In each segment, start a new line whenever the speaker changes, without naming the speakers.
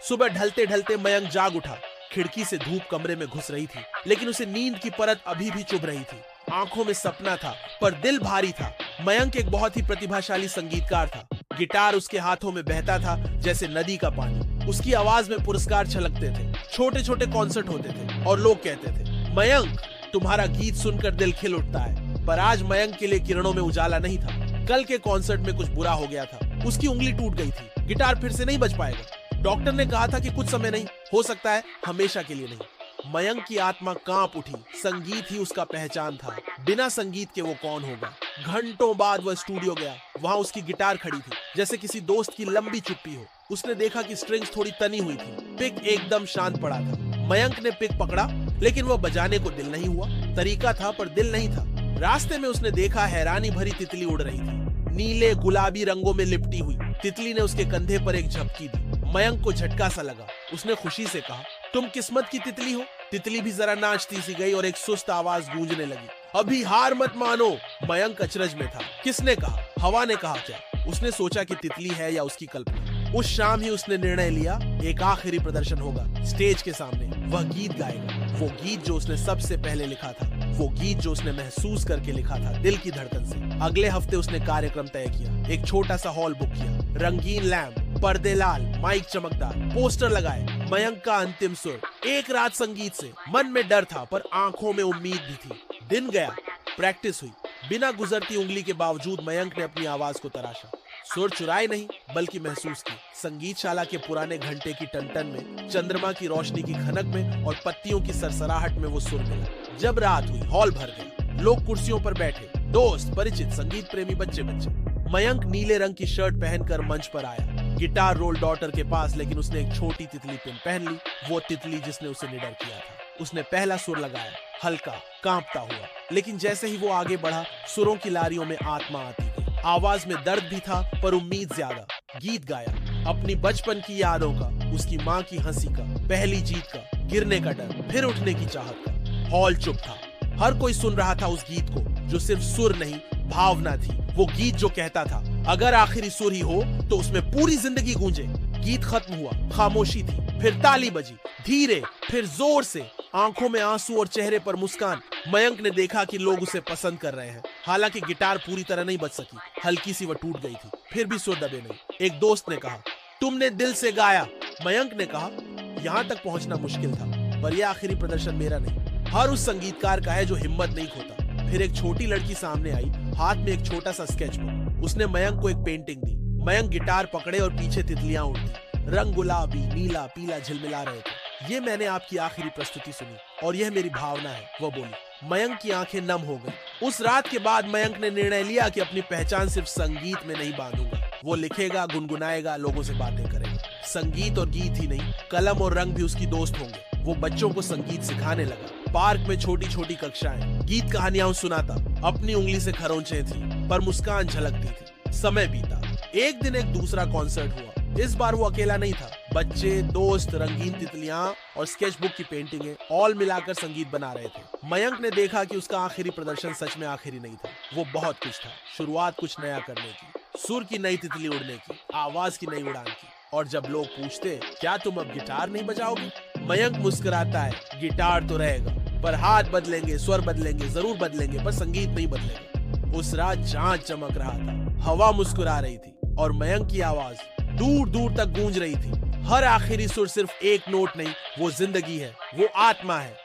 सुबह ढलते ढलते मयंक जाग उठा। खिड़की से धूप कमरे में घुस रही थी, लेकिन उसे नींद की परत अभी भी चुभ रही थी। आंखों में सपना था, पर दिल भारी था। मयंक एक बहुत ही प्रतिभाशाली संगीतकार था। गिटार उसके हाथों में बहता था जैसे नदी का पानी। उसकी आवाज में पुरस्कार छलकते थे। छोटे छोटे कॉन्सर्ट होते थे और लोग कहते थे, मयंक, तुम्हारा गीत सुनकर दिल खिल उठता है। पर आज मयंक के लिए किरणों में उजाला नहीं था। कल के कॉन्सर्ट में कुछ बुरा हो गया था। उसकी उंगली टूट गई थी। गिटार फिर से नहीं बज पाएगा। डॉक्टर ने कहा था कि कुछ समय नहीं, हो सकता है हमेशा के लिए नहीं। मयंक की आत्मा कांप उठी। संगीत ही उसका पहचान था। बिना संगीत के वो कौन होगा। घंटों बाद वह स्टूडियो गया। वहां उसकी गिटार खड़ी थी, जैसे किसी दोस्त की लंबी चुप्पी हो। उसने देखा कि स्ट्रिंग्स थोड़ी तनी हुई थी। पिक एकदम शांत पड़ा था। मयंक ने पिक पकड़ा, लेकिन वह बजाने को दिल नहीं हुआ। तरीका था पर दिल नहीं था। रास्ते में उसने देखा हैरानी भरी तितली उड़ रही थी, नीले गुलाबी रंगों में लिपटी हुई। तितली ने उसके कंधे पर एक झपकी दी। मयंक को झटका सा लगा। उसने खुशी से कहा, तुम किस्मत की तितली हो। तितली भी जरा नाचती सी गई और एक सुस्त आवाज गूंजने लगी, अभी हार मत मानो। मयंक अचरज में था। किसने कहा? हवा ने कहा क्या? उसने सोचा कि तितली है या उसकी कल्पना। उस शाम ही उसने निर्णय लिया, एक आखिरी प्रदर्शन होगा स्टेज के सामने। वह गीत गाएगा, वो गीत जो उसने सबसे पहले लिखा था, वो गीत जो उसने महसूस करके लिखा था, दिल की धड़कन से। अगले हफ्ते उसने कार्यक्रम तय किया। एक छोटा सा हॉल बुक किया, रंगीन लैंप, पर्दे लाल, माइक चमकदार, पोस्टर लगाए, मयंक का अंतिम सुर। एक रात संगीत से। मन में डर था पर आंखों में उम्मीद भी थी। दिन गया, प्रैक्टिस हुई। बिना गुजरती उंगली के बावजूद मयंक ने अपनी आवाज को तराशा। सुर चुराए नहीं, बल्कि महसूस की। संगीतशाला के पुराने घंटे की टनटन में, चंद्रमा की रोशनी की खनक में और पत्तियों की सरसराहट में वो सुर मिला। जब रात हुई, हॉल भर गया। लोग कुर्सियों पर बैठे, दोस्त, परिचित, संगीत प्रेमी, बच्चे बच्चे। मयंक नीले रंग की शर्ट पहनकर मंच पर आया। गिटार रोल डॉटर के पास, लेकिन उसने एक छोटी तितली पिन पहन ली। वो तितली जिसने उसे निडर किया था। उसने पहला सुर लगाया, हल्का, कांपता हुआ। लेकिन जैसे ही वो आगे बढ़ा, सुरों की लारियों में आत्मा आती गई। आवाज में दर्द भी था पर उम्मीद ज्यादा। गीत गाया, अपनी बचपन की यादों का, उसकी माँ की हंसी का, पहली जीत का, गिरने का डर, फिर उठने की चाहत का। हॉल चुप था। हर कोई सुन रहा था उस गीत को, जो सिर्फ सुर नहीं, भावना थी। वो गीत जो कहता था, अगर आखिरी सुर ही हो तो उसमें पूरी जिंदगी गूंजे। गीत खत्म हुआ, खामोशी थी, फिर ताली बजी, धीरे, फिर जोर से। आंखों में आंसू और चेहरे पर मुस्कान। मयंक ने देखा कि लोग उसे पसंद कर रहे हैं। हालांकि गिटार पूरी तरह नहीं बज सकी, हल्की सी वह टूट गई थी। फिर भी सुर दबे नहीं। एक दोस्त ने कहा, तुमने दिल से गाया। मयंक ने कहा, यहाँ तक पहुंचना मुश्किल था, पर यह आखिरी प्रदर्शन मेरा नहीं, हर उस संगीतकार का है जो हिम्मत नहीं खोता। फिर एक छोटी लड़की सामने आई, हाथ में एक छोटा सा स्केच बुक। उसने मयंक को एक पेंटिंग दी। मयंक गिटार पकड़े और पीछे तितलियां उड़ती। रंग गुलाबी, नीला, पीला झिलमिला रहे थे। ये मैंने आपकी आखिरी प्रस्तुति सुनी और यह मेरी भावना है, वो बोली। मयंक की आंखें नम हो गई। उस रात के बाद मयंक ने निर्णय लिया कि अपनी पहचान सिर्फ संगीत में नहीं बांधूंगा। वो लिखेगा, गुनगुनाएगा, लोगों से बातें करेगा। संगीत और गीत ही नहीं, कलम और रंग भी उसकी दोस्त होंगे। वो बच्चों को संगीत सिखाने लगा। पार्क में छोटी छोटी कक्षाएं, गीत कहानियां सुनाता। अपनी उंगली से खरोंचें थी, पर मुस्कान झलकती थी। समय बीता। एक दिन एक दूसरा कॉन्सर्ट हुआ। इस बार वो अकेला नहीं था। बच्चे, दोस्त, रंगीन तितलियां और स्केच बुक की पेंटिंगें ऑल मिलाकर संगीत बना रहे थे। मयंक ने देखा कि उसका आखिरी प्रदर्शन सच में आखिरी नहीं था। वो बहुत कुछ था। शुरुआत कुछ नया करने की, सुर की नई तितली उड़ने की, आवाज की नई उड़ान की। और जब लोग पूछते, क्या तुम अब गिटार नहीं बजाओगे? मयंक मुस्कुराता है, गिटार तो रहेगा, पर हाथ बदलेंगे, स्वर बदलेंगे, जरूर बदलेंगे, पर संगीत नहीं बदलेगा। उस रात चांद चमक रहा था, हवा मुस्कुरा रही थी और मयंक की आवाज दूर दूर तक गूंज रही थी। हर आखिरी सुर सिर्फ एक नोट नहीं, वो जिंदगी है, वो आत्मा है।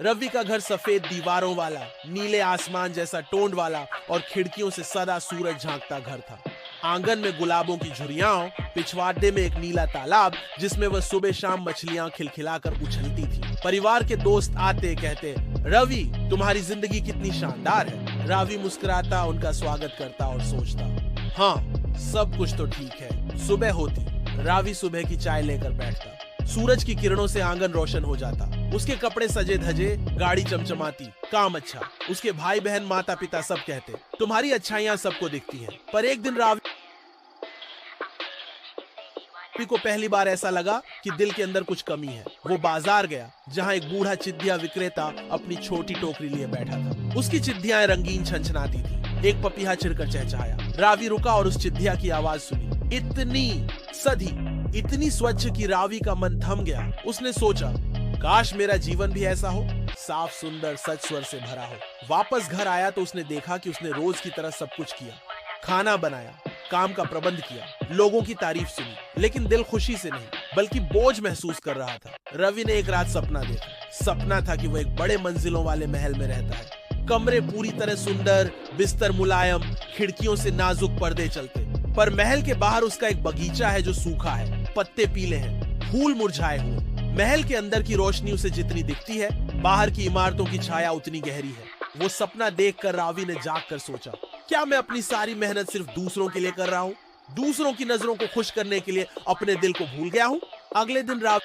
रवि का घर सफेद दीवारों वाला, नीले आसमान जैसा टोंड वाला और खिड़कियों से सदा सूरज झांकता घर था। आंगन में गुलाबों की झुर्रियां, पिछवाड़े में एक नीला तालाब जिसमें वह सुबह शाम मछलियां खिलखिलाकर उछलती थी। परिवार के दोस्त आते, कहते, रवि तुम्हारी जिंदगी कितनी शानदार है। रवि मुस्कुराता, उनका स्वागत करता और सोचता, हाँ सब कुछ तो ठीक है। सुबह होती, रवि सुबह की चाय लेकर बैठता। सूरज की किरणों से आंगन रोशन हो जाता। उसके कपड़े सजे धजे, गाड़ी चमचमाती, काम अच्छा। उसके भाई बहन, माता पिता सब कहते, तुम्हारी अच्छाइयां सबको दिखती हैं। पर एक दिन रवि को पहली बार ऐसा लगा कि दिल के अंदर कुछ कमी है। वो बाजार गया, जहाँ एक बूढ़ा चिद्दिया विक्रेता अपनी छोटी टोकरी लिए बैठा था। उसकी चिद्दियाएं रंगीन छनछनाती थी। एक पपीहा चिढ़कर चहचहाया। रवि रुका और उस चिद्दिया की आवाज सुनी, इतनी सधी, इतनी स्वच्छ कि रावी का मन थम गया। उसने सोचा, काश मेरा जीवन भी ऐसा हो, साफ सुंदर सच स्वर से भरा हो। वापस घर आया तो उसने देखा कि उसने रोज की तरह सब कुछ किया, खाना बनाया, काम का प्रबंध किया, लोगों की तारीफ सुनी, लेकिन दिल खुशी से नहीं बल्कि बोझ महसूस कर रहा था। रवि ने एक रात सपना देखा। सपना था कि वो एक बड़े मंजिलों वाले महल में रहता है। कमरे पूरी तरह सुंदर, बिस्तर मुलायम, खिड़कियों से नाजुक पर्दे चलते। पर महल के बाहर उसका एक बगीचा है जो सूखा है, पत्ते पीले हैं, फूल मुरझाए हुए। महल के अंदर की रोशनी उसे जितनी दिखती है, बाहर की इमारतों की छाया उतनी गहरी है। वो सपना देखकर रावी ने जाग कर सोचा, क्या मैं अपनी सारी मेहनत सिर्फ दूसरों के लिए कर रहा हूँ? दूसरों की नजरों को खुश करने के लिए अपने दिल को भूल गया हूँ? अगले दिन रावी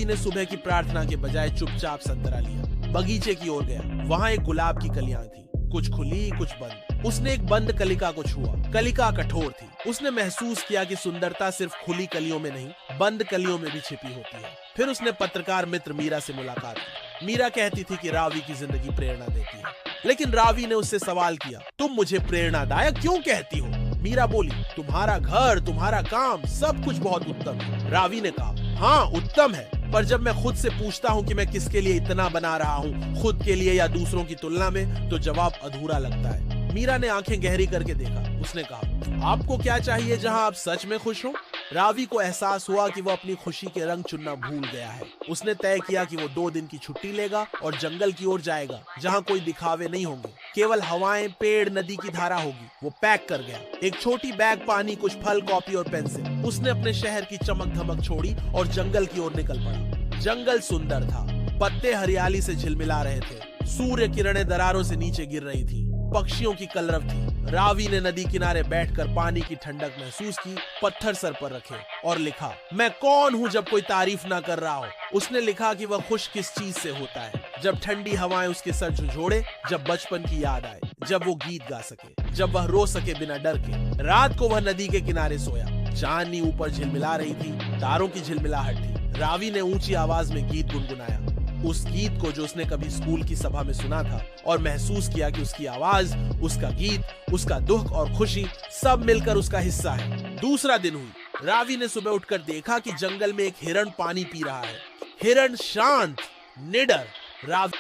ने सुबह की प्रार्थना के बजाय चुपचाप संतरा लिया, बगीचे की ओर गया। वहां एक गुलाब की कलियां थी, कुछ खुली कुछ बंद। उसने एक बंद कलिका को छुआ। कलिका कठोर थी। उसने महसूस किया कि सुंदरता सिर्फ खुली कलियों में नहीं, बंद कलियों में भी छिपी होती है। फिर उसने पत्रकार मित्र मीरा से मुलाकात की। मीरा कहती थी कि रावी की जिंदगी प्रेरणा देती है, लेकिन रावी ने उससे सवाल किया, तुम मुझे प्रेरणादायक क्यों कहती हो? मीरा बोली, तुम्हारा घर, तुम्हारा काम, सब कुछ बहुत उत्तम है। रावी ने कहा, हाँ उत्तम है, पर जब मैं खुद से पूछता हूँ कि मैं किसके लिए इतना बना रहा हूँ, खुद के लिए या दूसरों की तुलना में, तो जवाब अधूरा लगता है। मीरा ने आंखें गहरी करके देखा। उसने कहा, आपको क्या चाहिए जहाँ आप सच में खुश हो? रावी को एहसास हुआ कि वो अपनी खुशी के रंग चुनना भूल गया है। उसने तय किया कि वो 2 दिन की छुट्टी लेगा और जंगल की ओर जाएगा, जहाँ कोई दिखावे नहीं होंगे, केवल हवाएं, पेड़, नदी की धारा होगी। वो पैक कर गया, एक छोटी बैग, पानी, कुछ फल, कॉपी और पेंसिल। उसने अपने शहर की चमक धमक छोड़ी और जंगल की ओर निकल पड़ा। जंगल सुंदर था, पत्ते हरियाली से झिलमिला रहे थे, सूर्य किरणें दरारों से नीचे गिर रही थी, पक्षियों की कलरव थी। रावी ने नदी किनारे बैठकर पानी की ठंडक महसूस की, पत्थर सर पर रखे और लिखा, मैं कौन हूँ जब कोई तारीफ ना कर रहा हो। उसने लिखा कि वह खुश किस चीज से होता है, जब ठंडी हवाएं उसके सर झुंझोड़े, जब बचपन की याद आए, जब वो गीत गा सके, जब वह रो सके बिना डर के। रात को वह नदी के किनारे सोया। चांदनी ऊपर झिलमिला रही थी, तारों की झिलमिलाहट थी। रावी ने ऊंची आवाज में गीत गुनगुनाया, उस गीत को जो उसने कभी स्कूल की सभा में सुना था, और महसूस किया कि उसकी आवाज, उसका गीत, उसका दुख और खुशी सब मिलकर उसका हिस्सा है। दूसरा दिन हुई। रावी ने सुबह उठकर देखा कि जंगल में एक हिरण पानी पी रहा है। हिरण शांत, निडर। रावी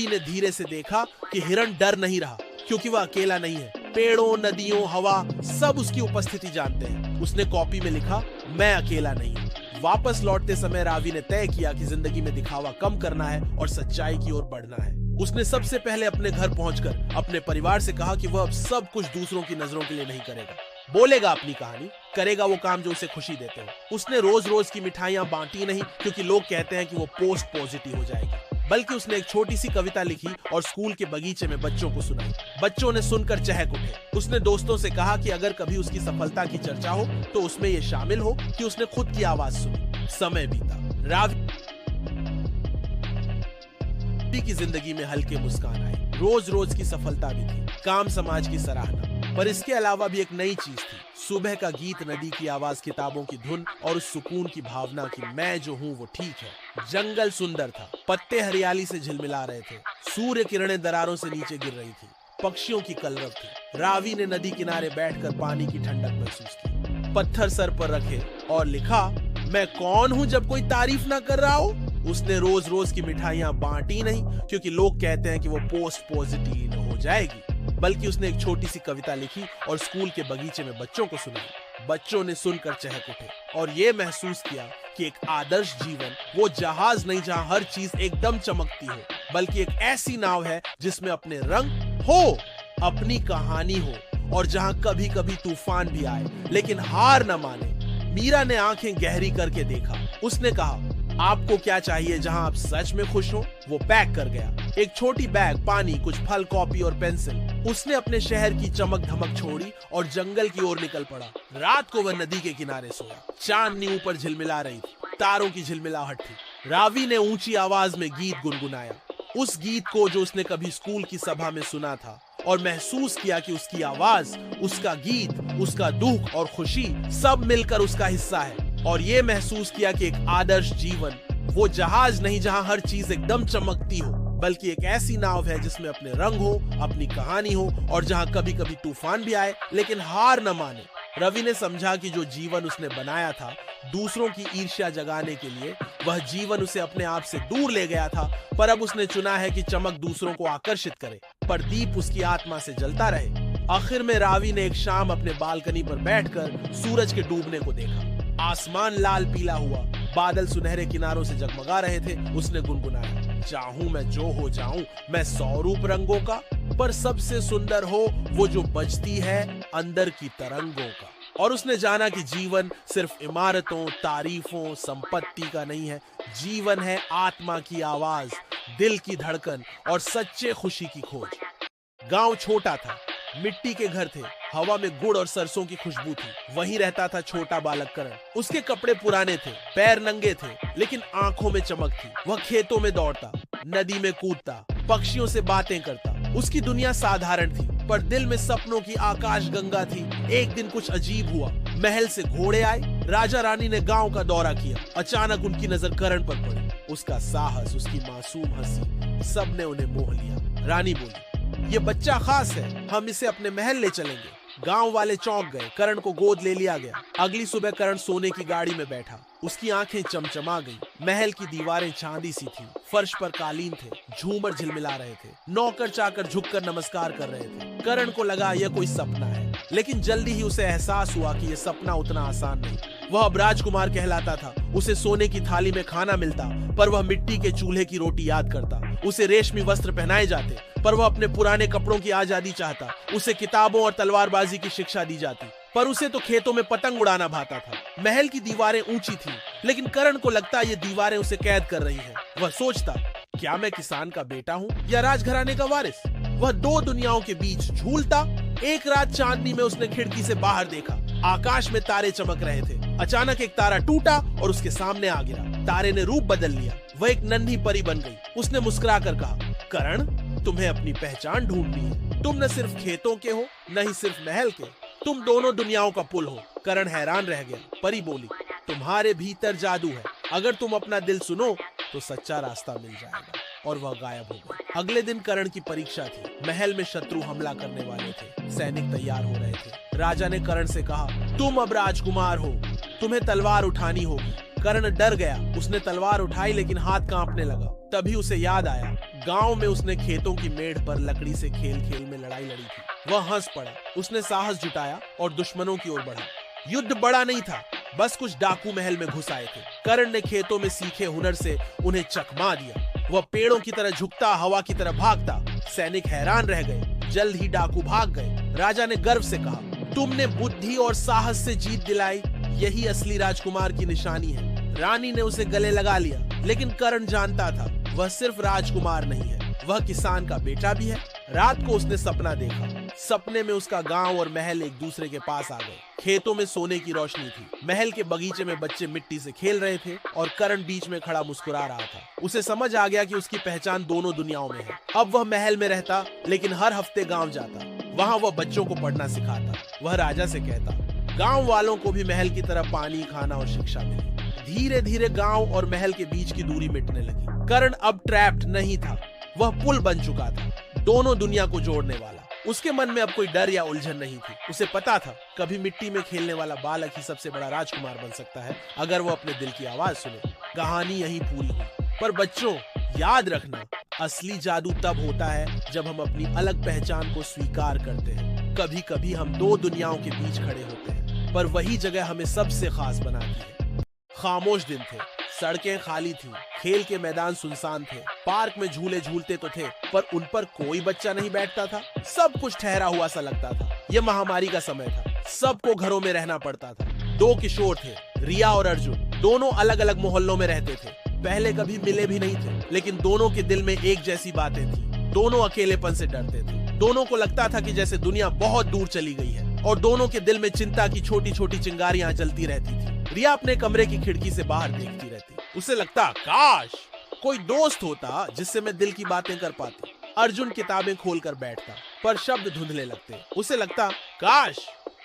ने धीरे से देखा कि हिरण डर नहीं रहा, क्योंकि वह अकेला नहीं है। पेड़ों, नदियों, हवा सब उसकी उपस्थिति जानते हैं। उसने कॉपी में लिखा, मैं अकेला नहीं हूं। वापस लौटते समय रावी ने तय किया कि जिंदगी में दिखावा कम करना है और सच्चाई की ओर बढ़ना है। उसने सबसे पहले अपने घर पहुंचकर अपने परिवार से कहा कि वह अब सब कुछ दूसरों की नजरों के लिए नहीं करेगा। बोलेगा अपनी कहानी, करेगा वो काम जो उसे खुशी देते हो। उसने रोज रोज की मिठाइयां बांटी नहीं, क्योंकि लोग कहते हैं कि वो पोस्ट पॉजिटिव हो जाएगी, बल्कि उसने एक छोटी सी कविता लिखी और स्कूल के बगीचे में बच्चों को सुनाई। बच्चों ने सुनकर चहक उठे। उसने दोस्तों से कहा कि अगर कभी उसकी सफलता की चर्चा हो तो उसमें ये शामिल हो कि उसने खुद की आवाज सुनी। समय बीता। रावी की जिंदगी में हल्के मुस्कान आए। रोज रोज की सफलता भी थी, काम, समाज की सराहना, पर इसके अलावा भी एक नई चीज थी। सुबह का गीत, नदी की आवाज, किताबों की धुन और उस सुकून की भावना कि मैं जो हूँ वो ठीक है। जंगल सुंदर था, पत्ते हरियाली से झिलमिला रहे थे, सूर्य किरणें दरारों से नीचे गिर रही थी, पक्षियों की कलरव थी। रावी ने नदी किनारे बैठकर पानी की ठंडक महसूस की, पत्थर सर पर रखे और लिखा, मैं कौन हूँ जब कोई तारीफ ना कर रहा हो। उसने रोज रोज की मिठाइयां बांटी नहीं, क्योंकि लोग कहते हैं कि वो पोस्ट पॉजिटिव हो जाएगी, बल्कि उसने एक छोटी सी कविता लिखी और स्कूल के बगीचे में बच्चों को सुनाई। बच्चों ने सुनकर चहक उठे और ये महसूस किया कि एक आदर्श जीवन वो जहाज नहीं जहां हर चीज एकदम चमकती हो, बल्कि एक ऐसी नाव है जिसमें अपने रंग हो, अपनी कहानी हो, और जहां कभी कभी तूफान भी आए लेकिन हार न माने। मीरा ने आंखें गहरी करके देखा। उसने कहा, आपको क्या चाहिए जहां आप सच में खुश हो? वो पैक कर गया, एक छोटी बैग, पानी, कुछ फल, कॉपी और पेंसिल। उसने अपने शहर की चमक धमक छोड़ी और जंगल की ओर निकल पड़ा। रात को वह नदी के किनारे सोया। चांदनी ऊपर झिलमिला रही थी, तारों की झिलमिलाहट थी। रावी ने ऊंची आवाज में गीत गुनगुनाया, उस गीत को जो उसने कभी स्कूल की सभा में सुना था, और महसूस किया कि उसकी आवाज, उसका गीत, उसका दुख और खुशी सब मिलकर उसका हिस्सा है। और ये महसूस किया कि एक आदर्श जीवन वो जहाज नहीं जहां हर चीज एकदम चमकती हो, बल्कि एक ऐसी नाव है जिसमें अपने रंग हो, अपनी कहानी हो और जहां कभी कभी तूफान भी आए लेकिन हार न माने। रवि ने समझा कि जो जीवन उसने बनाया था दूसरों की ईर्ष्या जगाने के लिए, वह जीवन उसे अपने आप से दूर ले गया था। पर अब उसने चुना है कि चमक दूसरों को आकर्षित करे, पर दीप उसकी आत्मा से जलता रहे। आखिर में रावी ने एक शाम अपने बालकनी पर बैठकर सूरज के डूबने को देखा। आसमान लाल पीला हुआ, बादल सुनहरे किनारों से जगमगा रहे थे। उसने गुनगुनाया, चाहूं मैं जो हो जाऊं मैं 100 रूप रंगों का, पर सबसे सुंदर हो वो जो बजती है अंदर की तरंगों का। और उसने जाना कि जीवन सिर्फ इमारतों, तारीफों, संपत्ति का नहीं है। जीवन है आत्मा की आवाज, दिल की धड़कन और सच्चे खुशी की खोज। गांव छोटा था, मिट्टी के घर थे, हवा में गुड़ और सरसों की खुशबू थी। वहीं रहता था छोटा बालक करण। उसके कपड़े पुराने थे, पैर नंगे थे, लेकिन आंखों में चमक थी। वह खेतों में दौड़ता, नदी में कूदता, पक्षियों से बातें करता। उसकी दुनिया साधारण थी, पर दिल में सपनों की आकाश गंगा थी। एक दिन कुछ अजीब हुआ। महल से घोड़े आए, राजा रानी ने गांव का दौरा किया। अचानक उनकी नजर करण पर पड़ी। उसका साहस, उसकी मासूम हंसी, सबने उन्हें मोह लिया। रानी बोली, ये बच्चा खास है, हम इसे अपने महल ले चलेंगे। गांव वाले चौंक गए। करण को गोद ले लिया गया। अगली सुबह करण सोने की गाड़ी में बैठा। उसकी आंखें चमचमा गईं। महल की दीवारें चांदी सी थीं, फर्श पर कालीन थे, झूमर झिलमिला रहे थे, नौकर चाकर झुककर नमस्कार कर रहे थे। करण को लगा यह कोई सपना है, लेकिन जल्दी ही उसे एहसास हुआ कि यह सपना उतना आसान नहीं। वह अब राजकुमार कहलाता था। उसे सोने की थाली में खाना मिलता, पर वह मिट्टी के चूल्हे की रोटी याद करता। उसे रेशमी वस्त्र पहनाए जाते, पर वह अपने पुराने कपड़ों की आजादी चाहता। उसे किताबों और तलवारबाजी की शिक्षा दी जाती, पर उसे तो खेतों में पतंग उड़ाना भाता था। महल की दीवारें ऊंची थीं, लेकिन करण को लगता ये दीवारें उसे कैद कर रही हैं। वह सोचता, क्या मैं किसान का बेटा हूँ या राजघराने का वारिस? वह दो दुनियाओं के बीच झूलता। एक रात चांदनी में उसने खिड़की से बाहर देखा। आकाश में तारे चमक रहे थे। अचानक एक तारा टूटा और उसके सामने आ गिरा। तारे ने रूप बदल लिया। वह एक नन्ही परी बन गई। उसने मुस्कुराकर कहा, करण, तुम्हें अपनी पहचान ढूंढनी है। तुम न सिर्फ खेतों के हो, न ही सिर्फ महल के, तुम दोनों दुनियाओं का पुल हो। करण हैरान रह गया। परी बोली, तुम्हारे भीतर जादू है, अगर तुम अपना दिल सुनो तो सच्चा रास्ता मिल जाएगा। और वह गायब हो गई। अगले दिन करण की परीक्षा थी। महल में शत्रु हमला करने वाले थे। सैनिक तैयार हो रहे थे। राजा ने करण से कहा, तुम अब राजकुमार हो, तुम्हें तलवार उठानी होगी। करण डर गया। उसने तलवार उठाई, लेकिन हाथ कांपने लगा। तभी उसे याद आया, गांव में उसने खेतों की मेड़ पर लकड़ी से खेल खेल में लड़ाई लड़ी थी। वह हंस पड़ा। उसने साहस जुटाया और दुश्मनों की ओर बढ़ा। युद्ध बड़ा नहीं था, बस कुछ डाकू महल में घुस आए थे। करण ने खेतों में सीखे हुनर से उन्हें चकमा दिया। वह पेड़ों की तरह झुकता, हवा की तरह भागता। सैनिक हैरान रह गए। जल्द ही डाकू भाग गए। राजा ने गर्व से कहा, तुमने बुद्धि और साहस से जीत दिलाई, यही असली राजकुमार की निशानी है। रानी ने उसे गले लगा लिया, लेकिन करण जानता था वह सिर्फ राजकुमार नहीं है, वह किसान का बेटा भी है। रात को उसने सपना देखा। सपने में उसका गांव और महल एक दूसरे के पास आ गए। खेतों में सोने की रोशनी थी। महल के बगीचे में बच्चे मिट्टी से खेल रहे थे और करण बीच में खड़ा मुस्कुरा रहा था। उसे समझ आ गया कि उसकी पहचान दोनों दुनियाओं में है। अब वह महल में रहता, लेकिन हर हफ्ते गांव जाता। वहां वह बच्चों को पढ़ना सिखाता। वह राजा से कहता, गांव वालों को भी महल की तरह पानी, खाना और शिक्षा मिले। धीरे धीरे गांव और महल के बीच की दूरी मिटने लगी। करण अब ट्रैप्ड नहीं था, वह पुल बन चुका था, दोनों दुनिया को जोड़ने वाला। उसके मन में अब कोई डर या उलझन नहीं थी। उसे पता था, कभी मिट्टी में खेलने वाला बालक ही सबसे बड़ा राजकुमार बन सकता है, अगर वो अपने दिल की आवाज सुने। कहानी यहीं पूरी हुई। पर बच्चों, याद रखना, असली जादू तब होता है जब हम अपनी अलग पहचान को स्वीकार करते हैं। कभी कभी हम दो दुनियाओं के बीच खड़े होते हैं, पर वही जगह हमें सबसे खास बनाती है। खामोश दिन थे, सड़कें खाली थीं, खेल के मैदान सुनसान थे। पार्क में झूले झूलते तो थे, पर उन पर कोई बच्चा नहीं बैठता था। सब कुछ ठहरा हुआ सा लगता था। यह महामारी का समय था, सबको घरों में रहना पड़ता था। दो किशोर थे, रिया और अर्जुन। दोनों अलग अलग मोहल्लों में रहते थे। पहले कभी मिले भी नहीं थे, लेकिन दोनों के दिल में एक जैसी बातें थी। दोनों अकेलेपन से डरते थे। दोनों को लगता था कि जैसे दुनिया बहुत दूर चली गई है, और दोनों के दिल में चिंता की छोटी छोटी चिंगारियां जलती रहती थी। रिया अपने कमरे की खिड़की से बाहर देखती रहती। उसे लगता, काश कोई दोस्त होता जिससे मैं दिल की बातें कर पाती। अर्जुन किताबें खोलकर बैठता, पर शब्द धुंधले लगते। उसे लगता, काश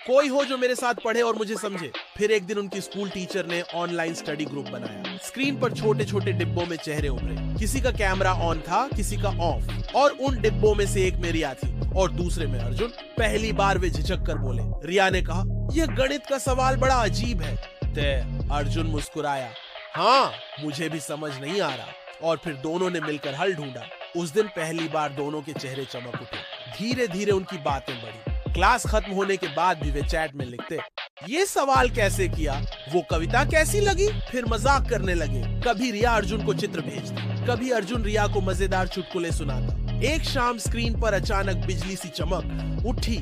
कोई हो जो मेरे साथ पढ़े और मुझे समझे। फिर एक दिन उनकी स्कूल टीचर ने ऑनलाइन स्टडी ग्रुप बनाया। स्क्रीन पर छोटे छोटे डिब्बों में चेहरे उभरे। किसी का कैमरा ऑन था, किसी का ऑफ, और उन डिब्बों में से एक में रिया थी और दूसरे में अर्जुन। पहली बार वे झिझक कर बोले। रिया ने कहा, यह गणित का सवाल बड़ा अजीब है। अर्जुन मुस्कुराया, हाँ मुझे भी समझ नहीं आ रहा। और फिर दोनों ने मिलकर हल ढूंढा। उस दिन पहली बार दोनों के चेहरे चमक उठे। धीरे धीरे उनकी बातें बढ़ी। क्लास खत्म होने के बाद भी वे चैट में लिखते, ये सवाल कैसे किया, वो कविता कैसी लगी। फिर मजाक करने लगे। कभी रिया अर्जुन को चित्र भेजती, कभी अर्जुन रिया को मजेदार चुटकुले सुनाता। एक शाम स्क्रीन पर अचानक बिजली सी चमक उठी।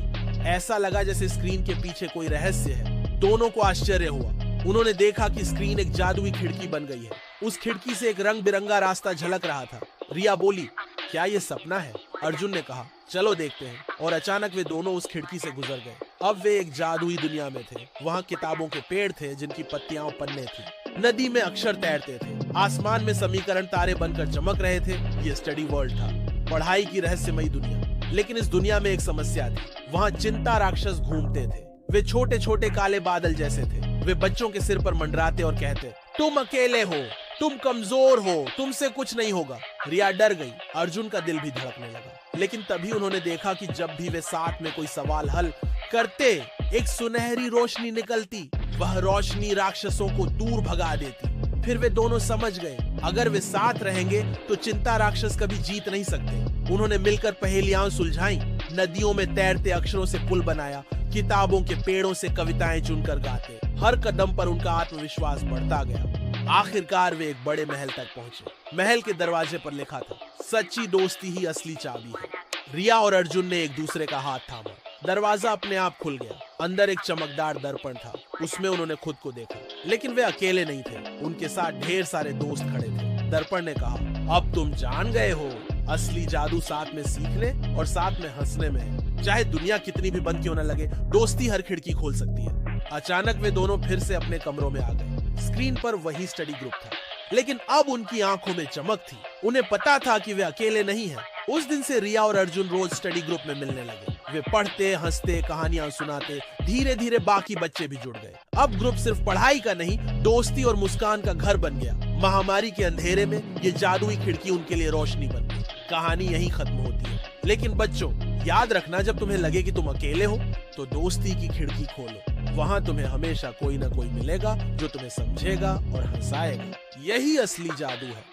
ऐसा लगा जैसे स्क्रीन के पीछे कोई रहस्य है। दोनों को आश्चर्य हुआ। उन्होंने देखा कि स्क्रीन एक जादुई खिड़की बन गई है। उस खिड़की से एक रंग बिरंगा रास्ता झलक रहा था। रिया बोली, क्या ये सपना है? अर्जुन ने कहा, चलो देखते हैं। और अचानक वे दोनों उस खिड़की से गुजर गए। अब वे एक जादुई दुनिया में थे। वहाँ किताबों के पेड़ थे जिनकी पत्तियां और पन्ने थी। नदी में अक्षर तैरते थे। आसमान में समीकरण तारे बनकर चमक रहे थे। ये स्टडी वर्ल्ड था, पढ़ाई की रहस्यमयी दुनिया। लेकिन इस दुनिया में एक समस्या थी। वहाँ चिंता राक्षस घूमते थे। वे छोटे छोटे काले बादल जैसे थे। वे बच्चों के सिर पर मंडराते और कहते, तुम अकेले हो, तुम कमजोर हो, तुमसे कुछ नहीं होगा। रिया डर गई। अर्जुन का दिल भी धड़कने लगा। लेकिन तभी उन्होंने देखा कि जब भी वे साथ में कोई सवाल हल करते, एक सुनहरी रोशनी निकलती। वह रोशनी राक्षसों को दूर भगा देती। फिर वे दोनों समझ गए, अगर वे साथ रहेंगे तो चिंता राक्षस कभी जीत नहीं सकते। उन्होंने मिलकर पहेलियां सुलझाई, नदियों में तैरते अक्षरों से पुल बनाया, किताबों के पेड़ों से कविताएं चुनकर गाते। हर कदम पर उनका आत्मविश्वास बढ़ता गया। आखिरकार वे एक बड़े महल तक पहुंचे। महल के दरवाजे पर लिखा था, सच्ची दोस्ती ही असली चाबी है। रिया और अर्जुन ने एक दूसरे का हाथ थामा। दरवाजा अपने आप खुल गया। अंदर एक चमकदार दर्पण था। उसमें उन्होंने खुद को देखा। लेकिन वे अकेले नहीं थे, उनके साथ ढेर सारे दोस्त खड़े थे। दर्पण ने कहा, अब तुम जान गए हो, असली जादू साथ में सीखने और साथ में हंसने में है। चाहे दुनिया कितनी भी बंद क्यों न लगे, दोस्ती हर खिड़की खोल सकती है। अचानक वे दोनों फिर से अपने कमरों में आ गए। स्क्रीन पर वही स्टडी ग्रुप था, लेकिन अब उनकी आंखों में चमक थी। उन्हें पता था कि वे अकेले नहीं हैं। उस दिन से रिया और अर्जुन रोज स्टडी ग्रुप में मिलने लगे। वे पढ़ते, हंसते, कहानियां सुनाते। धीरे धीरे बाकी बच्चे भी जुड़ गए। अब ग्रुप सिर्फ पढ़ाई का नहीं, दोस्ती और मुस्कान का घर बन गया। महामारी के अंधेरे में ये जादुई खिड़की उनके लिए रोशनी बन गई। कहानी यहीं खत्म होती है। लेकिन बच्चों, याद रखना, जब तुम्हें लगे कि तुम अकेले हो तो दोस्ती की खिड़की खोलो। वहां तुम्हें हमेशा कोई ना कोई मिलेगा जो तुम्हें समझेगा और हंसाएगा। यही असली जादू है।